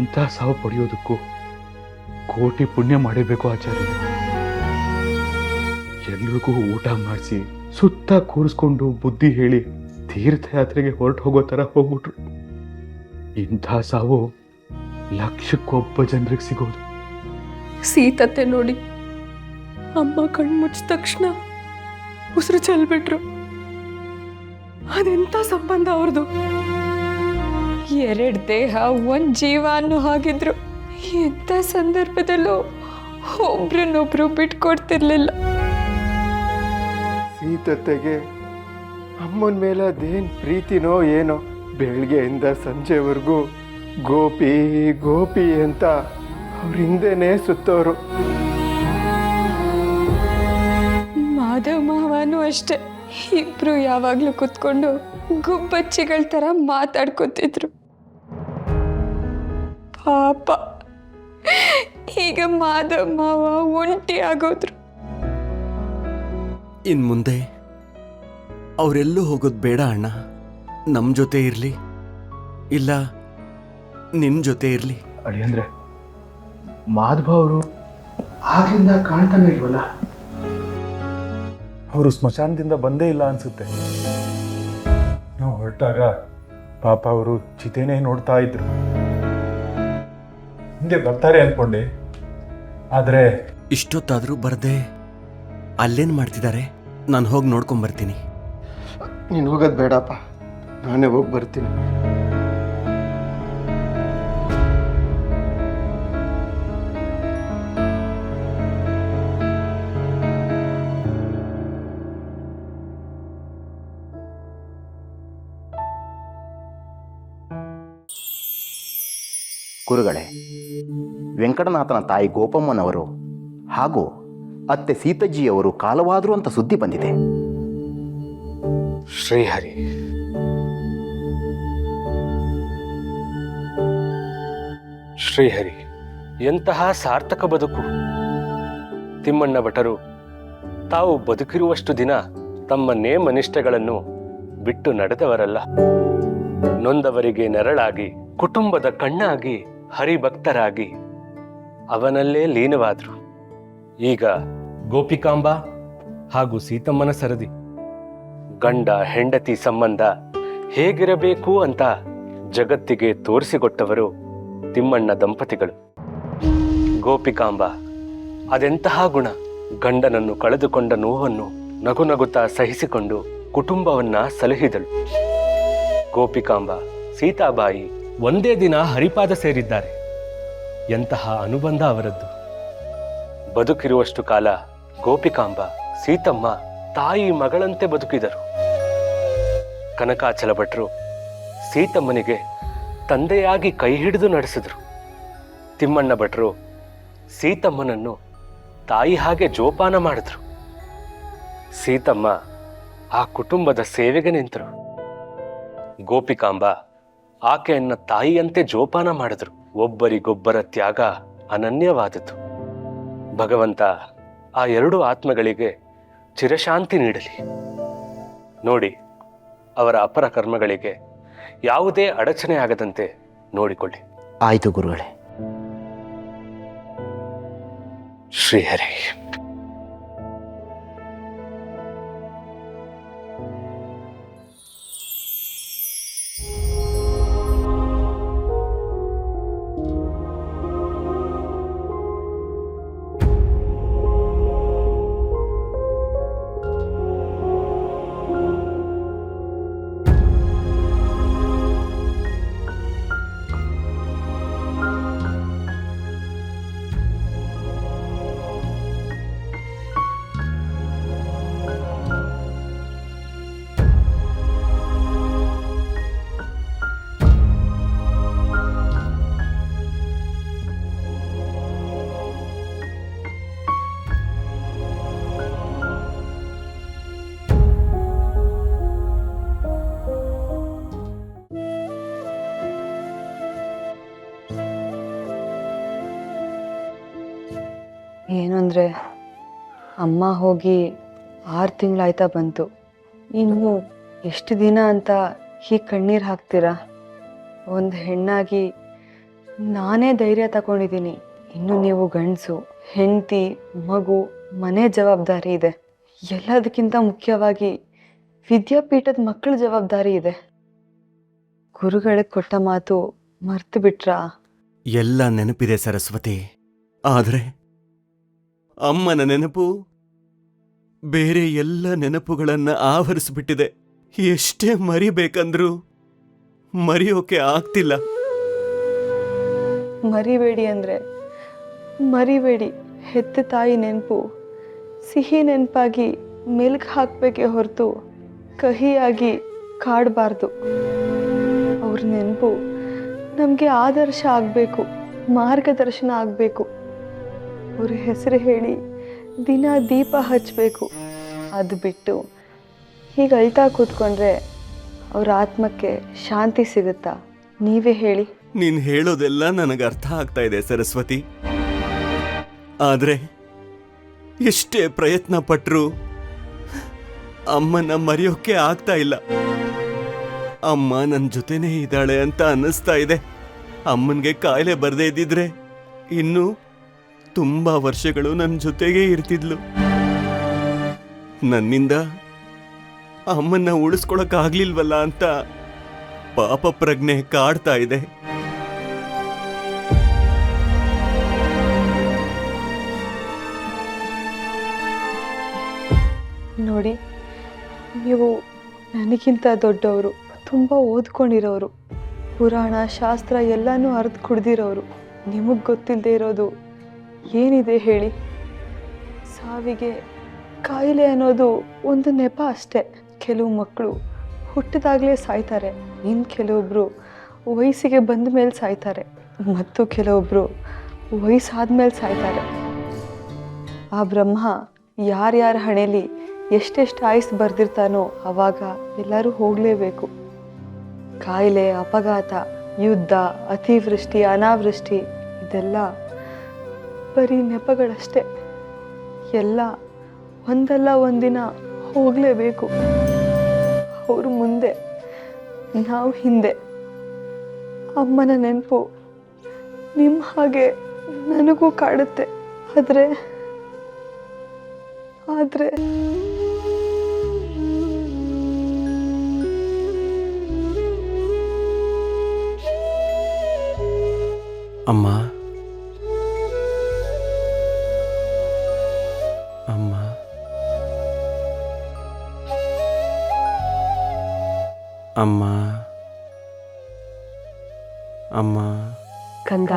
ಇಂಥ ಸಾವು ಪಡೆಯೋದಕ್ಕೂ ಕೋಟಿ ಪುಣ್ಯ ಮಾಡಿರ್ಬೇಕು ಆಚಾರ್ಯ. ಎಲ್ರಿಗೂ ಊಟ ಮಾಡಿಸಿ ಸುತ್ತ ಕೂರಿಸ್ಕೊಂಡು ಬುದ್ಧಿ ಹೇಳಿ ತೀರ್ಥಯಾತ್ರೆಗೆ ಹೊರಟು ಹೋಗೋ ಥರ ಹೋಗ್ಬಿಟ್ರು. ಇಂಥ ಸಾವು ಲಕ್ಷಕ್ಕೊಬ್ಬ ಜನರಿಗೆ ಸಿಗೋದು. ಸೀತತ್ತೆ ನೋಡಿ, ಅಮ್ಮ ಕಣ್ಮುಚ್ಚ ತಕ್ಷಣ ಉಸಿರು ಚೆಲ್ಬಿಟ್ರು. ಅದೆಂಥ ಸಂಬಂಧ ಅವ್ರದ್ದು? ಎರಡು ದೇಹ ಒಂದ್ ಜೀವ ಅನ್ನೋ ಹಾಗಿದ್ರು ಎಂಥ ಸಂದರ್ಭದಲ್ಲೂ ಒಬ್ರನ್ನೊಬ್ರು ಬಿಟ್ಕೊಡ್ತಿರ್ಲಿಲ್ಲ. ಸೀತತ್ತೆಗೆ ಅಮ್ಮನ ಮೇಲೆ ಅದೇನು ಪ್ರೀತಿನೋ ಏನೋ, ಬೆಳಗ್ಗೆಯಿಂದ ಸಂಜೆವರೆಗೂ ಗೋಪಿ ಗೋಪಿ ಅಂತ ಅವ್ರ ಹಿಂದೆನೇ ಸುತ್ತೋರು. ಮಾಧವ್ ಮಾವನೂ ಅಷ್ಟೆ, ಇಬ್ರು ಯಾವಾಗ್ಲೂ ಕುತ್ಕೊಂಡು ಗುಬ್ಬಚ್ಚಿಗಳ ತರ ಮಾತಾಡ್ಕೊತಿದ್ರು. ಪಾಪ ಈಗ ಮಾಧವ್ ಮಾವ ಒಂಟಿ ಆಗೋದ್ರು. ಇನ್ ಮುಂದೆ ಅವರೆಲ್ಲೂ ಹೋಗೋದು ಬೇಡ ಅಣ್ಣ. ನಮ್ಮ ಜೊತೆ ಇರಲಿ, ಇಲ್ಲ ನಿನ್ನ ಜೊತೆ ಇರಲಿ. ಅಡಿ ಅಂದ್ರೆ ಮಾಧವ ಅವರು ಆಗ್ಲಿಂದ ಕಾಣ್ತಾನೆ ಇಲ್ವಲ್ಲ? ಅವರು ಸ್ಮಶಾನದಿಂದ ಬಂದೇ ಇಲ್ಲ ಅನ್ಸುತ್ತೆ. ನಾವು ಹೊರಟಾಗ ಪಾಪ ಅವರು ಚಿತೆನೇ ನೋಡ್ತಾ ಇದ್ರು. ಹಿಂದೆ ಬರ್ತಾರೆ ಅನ್ಕೊಂಡೆ, ಆದರೆ ಇಷ್ಟೊತ್ತಾದರೂ ಬರದೆ ಅಲ್ಲೇನು ಮಾಡ್ತಿದ್ದಾರೆ? ನಾನು ಹೋಗಿ ನೋಡ್ಕೊಂಬರ್ತೀನಿ. ನೀನು ಹೋಗೋದು ಬೇಡಪ್ಪ, ನಾನೇ ಹೋಗಿ ಬರ್ತೀನಿ. ಗುರುಗಳೇ, ವೆಂಕಟನಾಥನ ತಾಯಿ ಗೋಪಮ್ಮನವರು ಹಾಗೂ ಅತ್ತೆ ಸೀತಜ್ಜಿಯವರು ಕಾಲವಾದರು ಅಂತ ಸುದ್ದಿ ಬಂದಿದೆ. ಶ್ರೀಹರಿ, ಶ್ರೀಹರಿ, ಎಂತಹ ಸಾರ್ಥಕ ಬದುಕು! ತಿಮ್ಮಣ್ಣ ಭಟರು ತಾವು ಬದುಕಿರುವಷ್ಟು ದಿನ ತಮ್ಮ ನೇಮನಿಷ್ಠೆಗಳನ್ನು ಬಿಟ್ಟು ನಡೆದವರಲ್ಲ. ನೊಂದವರಿಗೆ ನೆರಳಾಗಿ, ಕುಟುಂಬದ ಕಣ್ಣಾಗಿ, ಹರಿಭಕ್ತರಾಗಿ ಅವನಲ್ಲೇ ಲೀನವಾದ್ರು. ಈಗ ಗೋಪಿಕಾಂಬ ಹಾಗೂ ಸೀತಮ್ಮನ ಸರದಿ, ಗಂಡ ಹೆಂಡತಿ ಸಂಬಂಧ ಹೇಗಿರಬೇಕು ಅಂತ ಜಗತ್ತಿಗೆ ತೋರಿಸಿಕೊಟ್ಟವರು ತಿಮ್ಮಣ್ಣ ದಂಪತಿಗಳು. ಗೋಪಿಕಾಂಬ ಅದೆಂತಹ ಗುಣ! ಗಂಡನನ್ನು ಕಳೆದುಕೊಂಡ ನೋವನ್ನು ನಗು ನಗುತ್ತಾ ಸಹಿಸಿಕೊಂಡು ಕುಟುಂಬವನ್ನ ಸಲಹಿದಳು. ಗೋಪಿಕಾಂಬ ಸೀತಾಬಾಯಿ ಒಂದೇ ದಿನ ಹರಿಪಾದ ಸೇರಿದ್ದಾರೆ. ಎಂತಹ ಅನುಬಂಧ ಅವರದ್ದು! ಬದುಕಿರುವಷ್ಟು ಕಾಲ ಗೋಪಿಕಾಂಬ ಸೀತಮ್ಮ ತಾಯಿ ಮಗಳಂತೆ ಬದುಕಿದರು. ಕನಕಾಚಲ ಭಟ್ರು ಸೀತಮ್ಮನಿಗೆ ತಂದೆಯಾಗಿ ಕೈ ಹಿಡಿದು ನಡೆಸಿದ್ರು. ತಿಮ್ಮಣ್ಣ ಭಟ್ರು ಸೀತಮ್ಮನನ್ನು ತಾಯಿ ಹಾಗೆ ಜೋಪಾನ ಮಾಡಿದ್ರು. ಸೀತಮ್ಮ ಆ ಕುಟುಂಬದ ಸೇವೆಗೆ ನಿಂತರು. ಗೋಪಿಕಾಂಬ ಆಕೆಯನ್ನ ತಾಯಿಯಂತೆ ಜೋಪಾನ ಮಾಡಿದ್ರು. ಒಬ್ಬರಿಗೊಬ್ಬರ ತ್ಯಾಗ ಅನನ್ಯವಾದದ್ದು. ಭಗವಂತ ಆ ಎರಡು ಆತ್ಮಗಳಿಗೆ ಚಿರಶಾಂತಿ ನೀಡಲಿ. ನೋಡಿ, ಅವರ ಅಪರ ಕರ್ಮಗಳಿಗೆ ಯಾವುದೇ ಅಡಚಣೆ ಆಗದಂತೆ ನೋಡಿಕೊಳ್ಳಿ. ಆಯಿತು ಗುರುಗಳೇ. ಶ್ರೀಹರಿ. ಏನು ಅಂದರೆ ಅಮ್ಮ ಹೋಗಿ 6 ತಿಂಗಳಾಯ್ತಾ ಬಂತು. ಇನ್ನು ಎಷ್ಟು ದಿನ ಅಂತ ಹೀಗೆ ಕಣ್ಣೀರು ಹಾಕ್ತೀರಾ? ಒಂದು ಹೆಣ್ಣಾಗಿ ನಾನೇ ಧೈರ್ಯ ತಗೊಂಡಿದ್ದೀನಿ. ಇನ್ನು ನೀವು ಗಂಡಸು, ಹೆಂಡತಿ, ಮಗು, ಮನೆ ಜವಾಬ್ದಾರಿ ಇದೆ. ಎಲ್ಲದಕ್ಕಿಂತ ಮುಖ್ಯವಾಗಿ ವಿದ್ಯಾಪೀಠದ ಮಕ್ಕಳ ಜವಾಬ್ದಾರಿ ಇದೆ. ಗುರುಗಳಿಗೆ ಕೊಟ್ಟ ಮಾತು ಮರ್ತು ಬಿಟ್ರಾ? ಎಲ್ಲ ನೆನಪಿದೆ ಸರಸ್ವತಿ. ಆದರೆ ಅಮ್ಮನ ನೆನಪು ಬೇರೆ ಎಲ್ಲ ನೆನಪುಗಳನ್ನ ಆವರಿಸ್ಬಿಟ್ಟಿದೆ. ಎಷ್ಟೇ ಮರಿಬೇಕಂದ್ರೂ ಮರೆಯೋಕೆ ಆಗ್ತಿಲ್ಲ. ಮರಿಬೇಡಿ ಅಂದರೆ ಮರಿಬೇಡಿ. ಹೆತ್ತ ತಾಯಿ ನೆನಪು ಸಿಹಿ ನೆನಪಾಗಿ ಮೆಲ್ಕ್ ಹಾಕಬೇಕೇ ಹೊರತು ಕಹಿಯಾಗಿ ಕಾಡಬಾರ್ದು. ಅವ್ರ ನೆನಪು ನಮಗೆ ಆದರ್ಶ ಆಗಬೇಕು, ಮಾರ್ಗದರ್ಶನ ಆಗಬೇಕು. ಅವ್ರ ಹೆಸರು ಹೇಳಿ ದಿನ ದೀಪ ಹಚ್ಚಬೇಕು. ಅದು ಬಿಟ್ಟು ಹೀಗೆ ಅಳ್ತಾ ಕೂತ್ಕೊಂಡ್ರೆ ಅವ್ರ ಆತ್ಮಕ್ಕೆ ಶಾಂತಿ ಸಿಗುತ್ತಾ? ನೀವೇ ಹೇಳಿ. ನೀನ್ ಹೇಳೋದೆಲ್ಲ ನನಗೆ ಅರ್ಥ ಆಗ್ತಾ ಇದೆ ಸರಸ್ವತಿ. ಆದ್ರೆ ಎಷ್ಟೇ ಪ್ರಯತ್ನ ಪಟ್ರೂ ಅಮ್ಮನ ಮರೆಯೋಕೆ ಆಗ್ತಾ ಇಲ್ಲ. ಅಮ್ಮ ನನ್ನ ಜೊತೆನೇ ಇದ್ದಾಳೆ ಅಂತ ಅನ್ನಿಸ್ತಾ ಇದೆ. ಅಮ್ಮನಿಗೆ ಕಾಯಿಲೆ ಬರದೇ ಇದ್ದಿದ್ರೆ ಇನ್ನೂ ತುಂಬಾ ವರ್ಷಗಳು ನನ್ನ ಜೊತೆಗೇ ಇರ್ತಿದ್ಲು. ನನ್ನಿಂದ ಅಮ್ಮನ್ನ ಉಳಿಸ್ಕೊಳಕ್ಕಾಗ್ಲಿಲ್ವಲ್ಲ ಅಂತ ಪಾಪ ಪ್ರಜ್ಞೆ ಕಾಡ್ತಾ ಇದೆ. ನೋಡಿ, ನೀವು ನನಗಿಂತ ದೊಡ್ಡವರು, ತುಂಬ ಓದ್ಕೊಂಡಿರೋರು, ಪುರಾಣ ಶಾಸ್ತ್ರ ಎಲ್ಲನೂ ಅರ್ದು ಕುಡ್ದಿರೋರು. ನಿಮಗೆ ಗೊತ್ತಿಲ್ಲದೆ ಇರೋದು ಏನಿದೆ ಹೇಳಿ? ಸಾವಿಗೆ ಕಾಯಿಲೆ ಅನ್ನೋದು ಒಂದು ನೆಪ ಅಷ್ಟೇ. ಕೆಲವು ಮಕ್ಕಳು ಹುಟ್ಟಿದಾಗಲೇ ಸಾಯ್ತಾರೆ, ಇನ್ನು ಕೆಲವೊಬ್ಬರು ವಯಸ್ಸಿಗೆ ಬಂದ ಮೇಲೆ ಸಾಯ್ತಾರೆ, ಮತ್ತು ಕೆಲವೊಬ್ಬರು ವಯಸ್ಸಾದ್ಮೇಲೆ ಸಾಯ್ತಾರೆ. ಆ ಬ್ರಹ್ಮ ಯಾರ್ಯಾರ ಹಣೆಯಲ್ಲಿ ಎಷ್ಟೆಷ್ಟು ಆಯುಸ್ ಬರೆದಿರ್ತಾನೋ ಅವಾಗ ಎಲ್ಲರೂ ಹೋಗಲೇಬೇಕು. ಕಾಯಿಲೆ, ಅಪಘಾತ, ಯುದ್ಧ, ಅತಿವೃಷ್ಟಿ, ಅನಾವೃಷ್ಟಿ ಇದೆಲ್ಲ ಬರೀ ನೆಪಗಳಷ್ಟೇ. ಎಲ್ಲ ಒಂದಲ್ಲ ಒಂದಿನ ಹೋಗಲೇಬೇಕು. ಅವರು ಮುಂದೆ, ನಾವು ಹಿಂದೆ. ಅಮ್ಮನ ನೆನಪು ನಿಮ್ಮ ಹಾಗೆ ನನಗೂ ಕಾಡುತ್ತೆ. ಆದರೆ ಅಮ್ಮ, ಅಮ್ಮ, ಅಮ್ಮ, ಅಮ್ಮ. ಕಂದ